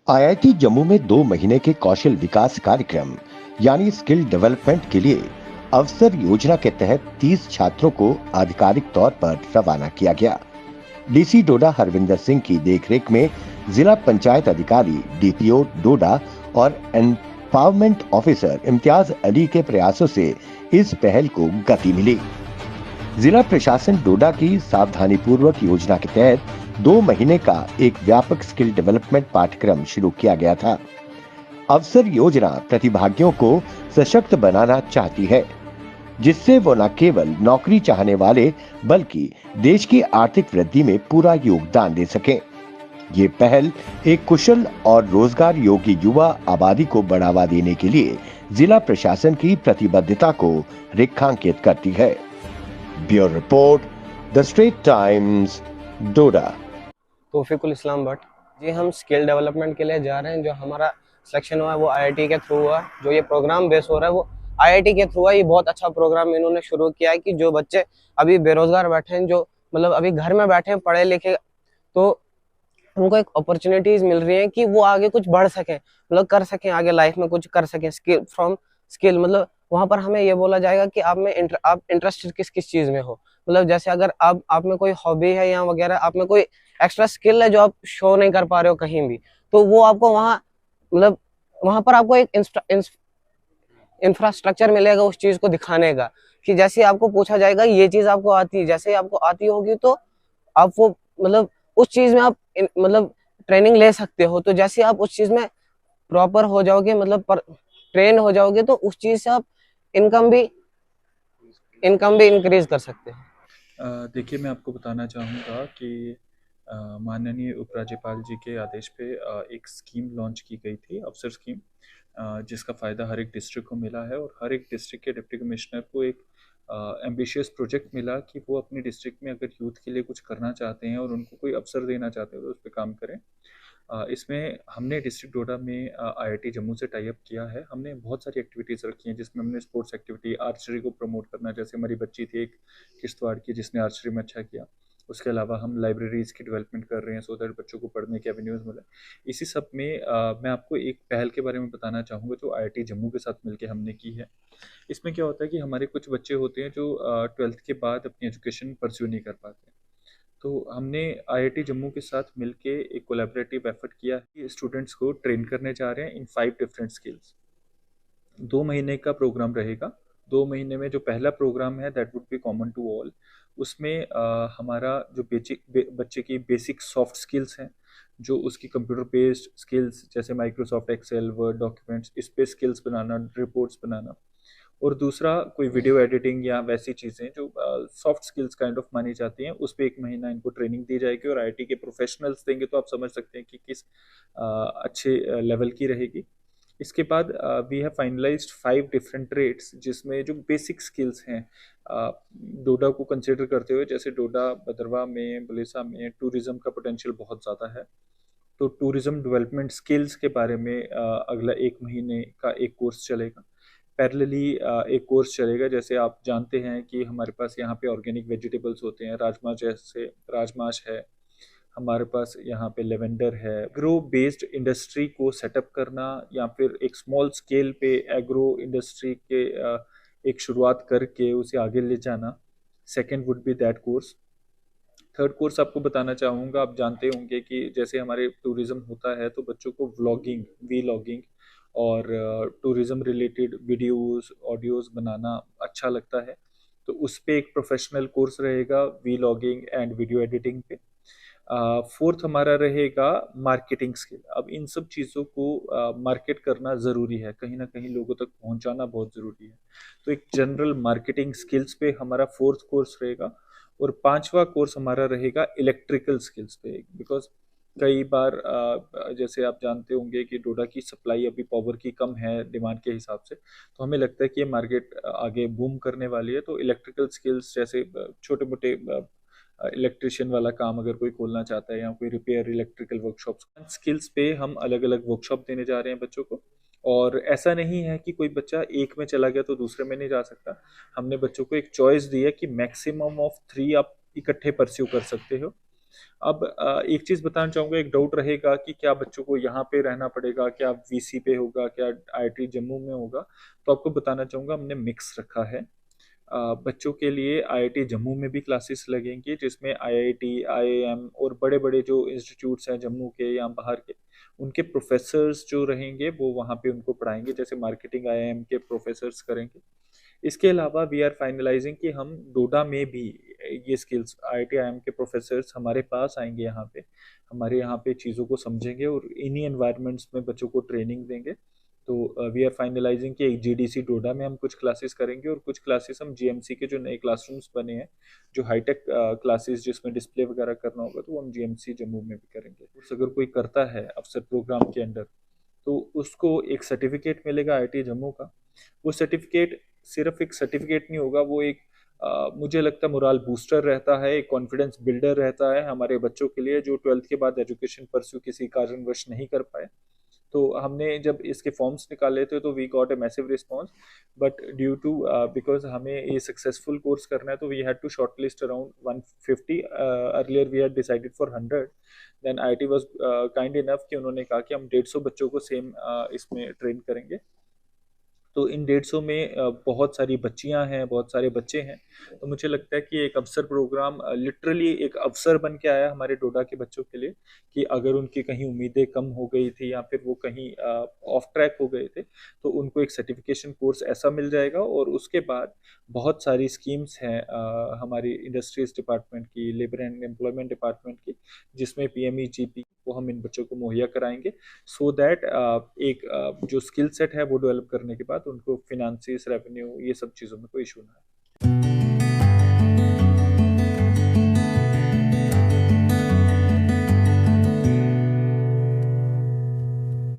IIT Jammu में 2 महीने के कौशल विकास कार्यक्रम यानी स्किल डेवलपमेंट के लिए अवसर योजना के तहत 30 छात्रों को आधिकारिक तौर पर रवाना किया गया। डीसी डोडा हरविंदर सिंह की देखरेख में जिला पंचायत अधिकारी डीपीओ डोडा और एम्पावरमेंट ऑफिसर इम्तियाज अली के प्रयासों से इस पहल को गति मिली। जिला प्रशासन डोडा की सावधानीपूर्वक योजना के तहत 2 महीने का एक व्यापक स्किल डेवलपमेंट पाठ्यक्रम शुरू किया गया था। अवसर योजना प्रतिभागियों को सशक्त बनाना चाहती है, जिससे वो न केवल नौकरी चाहने वाले बल्कि देश की आर्थिक वृद्धि में पूरा योगदान दे सकें। ये पहल एक कुशल और रोजगार योग्य युवा आबादी को बढ़ावा देने के लिए जिला प्रशासन की प्रतिबद्धता को रेखांकित करती है। Bureau report, The Straight Times, Doda. Taufiqul Islam Bhat ji, हम स्किल डेवलपमेंट के लिए जा रहे हैं। जो हमारा सिलेक्शन हुआ है वो आईआईटी के थ्रू हुआ। जो ये प्रोग्राम बेस हो रहा है वो आईआईटी के थ्रू है। ये बहुत अच्छा प्रोग्राम इन्होंने शुरू किया है कि जो बच्चे अभी बेरोजगार बैठे हैं, जो मतलब अभी घर में बैठे हैं पढ़े लिखे, तो उनको एक अपॉर्चुनिटीज मिल रही है कि वो आगे कुछ बढ़ सके, मतलब कर सकें, आगे लाइफ में कुछ कर सकें। स्किल फ्रॉम स्किल, मतलब वहां पर हमें ये बोला जाएगा कि आप इंटरेस्टेड किस किस चीज में हो। मतलब जैसे अगर आप में कोई हॉबी है या वगैरह, आप में कोई एक्स्ट्रा स्किल है जो आप शो नहीं कर पा रहे हो कहीं भी, तो वो आपको वहाँ, मतलब वहां पर आपको एक इंफ्रास्ट्रक्चर मिलेगा उस चीज को दिखाने का। कि जैसे आपको पूछा जाएगा ये चीज आपको आती है, जैसे आपको आती होगी तो आप वो, मतलब उस चीज में आप मतलब ट्रेनिंग ले सकते हो। तो जैसे आप उस चीज में प्रॉपर हो जाओगे, मतलब ट्रेन हो जाओगे, तो उस चीज से आप इनकम भी इंक्रीज कर सकते हैं। देखिए, मैं आपको बताना चाहूँगा कि माननीय उपराज्यपाल जी के आदेश पे एक स्कीम लॉन्च की गई थी, अफसर स्कीम, जिसका फ़ायदा हर एक डिस्ट्रिक्ट को मिला है और हर एक डिस्ट्रिक्ट के डिप्टी कमिश्नर को एक एम्बिशियस प्रोजेक्ट मिला कि वो अपनी डिस्ट्रिक्ट में अगर यूथ के लिए कुछ करना चाहते हैं और उनको कोई अवसर देना चाहते हैं तो उस पर काम करें। इसमें हमने डिस्ट्रिक्ट डोडा में आईआईटी जम्मू से टाई अप किया है। हमने बहुत सारी एक्टिविटीज़ रखी हैं जिसमें हमने स्पोर्ट्स एक्टिविटी, आर्चरी को प्रमोट करना, जैसे हमारी बच्ची थी एक किश्तवाड़ की जिसने आर्चरी में अच्छा किया। उसके अलावा हम लाइब्रेरीज़ की डेवलपमेंट कर रहे हैं सो दैट बच्चों को पढ़ने के एवेन्यूज़ मिले। इसी सब में मैं आपको एक पहल के बारे में बताना चाहूँगा जो आईआईटी जम्मू के साथ मिलकर हमने की है। इसमें क्या होता है कि हमारे कुछ बच्चे होते हैं जो 12th के बाद अपनी एजुकेशन परस्यू नहीं कर पाते। तो हमने आईआईटी जम्मू के साथ मिलके एक कोलैबोरेटिव एफर्ट किया है कि स्टूडेंट्स को ट्रेन करने जा रहे हैं इन 5 डिफरेंट स्किल्स। 2 महीने का प्रोग्राम रहेगा। 2 महीने में जो पहला प्रोग्राम है that would be common to all. उसमें हमारा जो बच्चे की बेसिक सॉफ्ट स्किल्स हैं, जो उसकी कंप्यूटर बेस्ड स्किल्स जैसे माइक्रोसॉफ्ट एक्सेल, वर्ड डॉक्यूमेंट्स, इस पे स्किल्स बनाना, रिपोर्ट्स बनाना, और दूसरा कोई वीडियो एडिटिंग या वैसी चीज़ें जो सॉफ्ट स्किल्स काइंड ऑफ मानी जाती हैं, उस पर 1 महीना इनको ट्रेनिंग दी जाएगी और आईटी के प्रोफेशनल्स देंगे। तो आप समझ सकते हैं कि किस अच्छे लेवल की रहेगी। इसके बाद we have finalised 5 different trades जिसमें जो बेसिक स्किल्स हैं डोडा को कंसिडर करते हुए, जैसे डोडा, भदरवा में, बलेसा में टूरिज्म का पोटेंशियल बहुत ज़्यादा है। तो टूरिज्म डेवलपमेंट स्किल्स के बारे में अगला 1 महीने का एक कोर्स चलेगा। पैरेलली एक कोर्स चलेगा, जैसे आप जानते हैं कि हमारे पास यहाँ पे ऑर्गेनिक वेजिटेबल्स होते हैं, राजमा जैसे राजमाश है, हमारे पास यहाँ पे लेवेंडर है। एग्रो बेस्ड इंडस्ट्री को सेटअप करना या फिर एक स्मॉल स्केल पे एग्रो इंडस्ट्री के एक शुरुआत करके उसे आगे ले जाना, second would be that course. Third course आपको बताना चाहूँगा, आप जानते होंगे कि जैसे हमारे टूरिज़्म होता है तो बच्चों को व्लॉगिंग, वीलॉगिंग और टूरिज़्म रिलेटेड वीडियोस, ऑडियोज़ बनाना अच्छा लगता है। तो उस पे एक प्रोफेशनल कोर्स रहेगा वीलॉगिंग एंड वीडियो एडिटिंग पे। फोर्थ हमारा रहेगा मार्केटिंग स्किल। अब इन सब चीज़ों को मार्केट करना ज़रूरी है, कहीं ना कहीं लोगों तक पहुंचाना बहुत ज़रूरी है। तो एक जनरल मार्केटिंग स्किल्स पे हमारा फोर्थ कोर्स रहेगा। और पांचवा कोर्स हमारा रहेगा इलेक्ट्रिकल स्किल्स पे, बिकॉज कई बार जैसे आप जानते होंगे कि डोडा की सप्लाई अभी पावर की कम है डिमांड के हिसाब से, तो हमें लगता है कि ये मार्केट आगे बूम करने वाली है। तो इलेक्ट्रिकल स्किल्स जैसे छोटे मोटे इलेक्ट्रिशियन वाला काम अगर कोई खोलना चाहता है या कोई रिपेयर इलेक्ट्रिकल वर्कशॉप्स, स्किल्स पे हम अलग अलग वर्कशॉप देने जा रहे हैं बच्चों को। और ऐसा नहीं है कि कोई बच्चा एक में चला गया तो दूसरे में नहीं जा सकता। हमने बच्चों को एक चॉइस दी है कि मैक्सिमम ऑफ 3 आप इकट्ठे परस्यू कर सकते हो। अब एक चीज़ बताना चाहूँगा, एक डाउट रहेगा कि क्या बच्चों को यहाँ पे रहना पड़ेगा, क्या वीसी पे होगा, क्या आईआईटी जम्मू में होगा। तो आपको बताना चाहूँगा हमने मिक्स रखा है। बच्चों के लिए आईआईटी जम्मू में भी क्लासेस लगेंगी, जिसमें आईआईटी, आईआईएम और बड़े बड़े जो इंस्टीट्यूट्स हैं जम्मू के या बाहर के, उनके प्रोफेसर्स जो रहेंगे वो वहाँ पे उनको पढ़ाएंगे, जैसे मार्केटिंग आईआईएम के प्रोफेसर्स करेंगे। इसके अलावा वी आर फाइनलाइजिंग कि हम डोडा में भी ये स्किल्स, आईआईटी आईआईएम के प्रोफेसर्स हमारे पास आएंगे, यहाँ पे हमारे यहाँ पे चीज़ों को समझेंगे और इन्हीं एनवायरनमेंट्स में बच्चों को ट्रेनिंग देंगे। तो वी आर फाइनलाइजिंग कि एक जीडीसी डोडा में हम कुछ क्लासेस करेंगे और कुछ क्लासेस हम जीएमसी के जो नए क्लासरूम्स बने हैं, जो हाईटेक क्लासेस जिसमें डिस्प्ले वगैरह करना होगा, तो वो हम जीएमसी जम्मू में भी करेंगे। अगर कोई करता है अफसर प्रोग्राम के अंडर, तो उसको एक सर्टिफिकेट मिलेगा आईआईटी जम्मू का। वो सर्टिफिकेट सिर्फ एक सर्टिफिकेट नहीं होगा, वो एक मुझे लगता है मोरल बूस्टर रहता है, एक कॉन्फिडेंस बिल्डर रहता है हमारे बच्चों के लिए, जो 12th के बाद एजुकेशन परस्यू किसी कारणवश नहीं कर पाए। तो हमने जब इसके फॉर्म्स निकाले थे तो we got a massive response, but due to because हमें ये सक्सेसफुल कोर्स करना है, तो we had to shortlist around 150। Earlier we had decided for 100। Then IIT was kind enough कि उन्होंने कहा कि हम 150 बच्चों को सेम इसमें ट्रेन करेंगे। तो इन 150 में बहुत सारी बच्चियां हैं, बहुत सारे बच्चे हैं। तो मुझे लगता है कि एक अवसर प्रोग्राम लिटरली एक अवसर बन के आया हमारे डोडा के बच्चों के लिए, कि अगर उनकी कहीं उम्मीदें कम हो गई थी या फिर वो कहीं ऑफ ट्रैक हो गए थे, तो उनको एक सर्टिफिकेशन कोर्स ऐसा मिल जाएगा। और उसके बाद बहुत सारी स्कीम्स हैं हमारी इंडस्ट्रीज डिपार्टमेंट की, लेबर एंड एम्प्लॉयमेंट डिपार्टमेंट की, जिसमें पीएमईजीपी वो हम इन बच्चों को मुहैया कराएंगे, सो दैट एक जो स्किल सेट है वो डेवलप करने के बाद उनको फिनेंसिस, रेवेन्यू, ये सब चीज़ों में कोई इशू ना है।